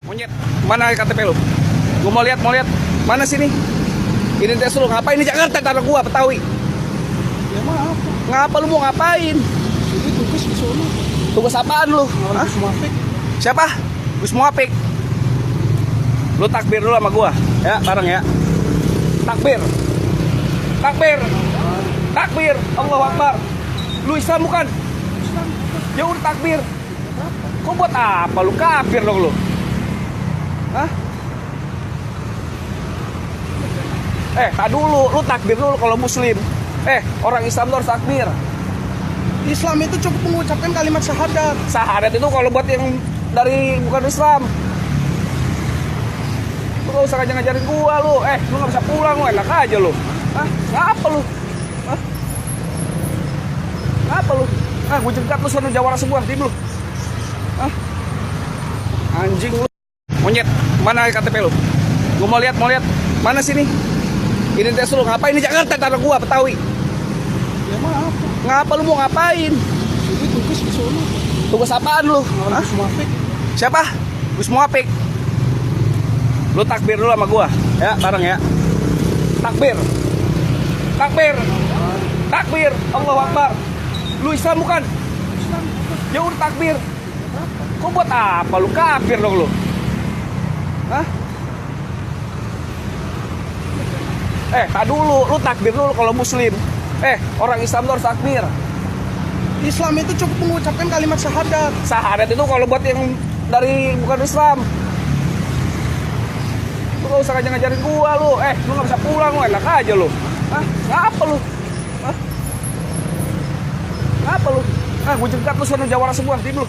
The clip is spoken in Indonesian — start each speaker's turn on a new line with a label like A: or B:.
A: Monyet, mana KTP lu? Gua mau lihat. Mana sini? Identitas lu ngapain di Jakarta, tanah gua, Betawi?
B: Ya maaf.
A: Ngapa lu mau ngapain?
B: Ini tugas di sono.
A: Tugas apaan lu? Hah?
B: Gus Muafik.
A: Siapa? Gus Muafik. Lu takbir dulu sama gua, ya, bareng ya. Takbir. Takbir. Allahu Akbar. Lu Islam bukan? Ya udah takbir. Kok buat apa lu kafir dong lu? Hah? Tak dulu, lu takbir dulu kalau muslim. Orang Islam tuh harus takbir.
B: Islam itu cukup mengucapkan kalimat syahadat.
A: Syahadat itu kalau buat yang dari bukan Islam. Lu gak usah ngajarin gua lu. Lu gak bisa pulang lu, enak aja lu. Hah? Ngapa lu? Hah? Ngapa lu? Gua jegat lu sana jawara semua, diem lu. Hah? Anjing lu. Monyet, mana KTP lu? Gua mau lihat. Mana sini? Identitas lu ngapain di Jakarta, tanah gua, Betawi?
B: Ya maaf.
A: Ngapa lu mau ngapain?
B: Ini tugas di sono.
A: Tugas apaan lu? Hah?
B: Gus Muafik.
A: Siapa? Gus Muafik. Lu takbir dulu sama gua, ya, bareng ya. Takbir. Allahu Akbar. Lu Islam bukan? Ya udah takbir. Kok buat apa lu kafir dong lu? Hah? Tak dulu, lu takbir dulu kalau muslim. Orang Islam tuh harus takbir.
B: Islam itu cukup mengucapkan kalimat syahadat.
A: Syahadat itu kalau buat yang dari bukan Islam. Lu gak usah ngajarin gua lu. Lu gak bisa pulang lu, enak aja lu. Hah? Ngapa lu? Hah? Ngapa lu? Gua jegat lu sana jawara semua, diem lu.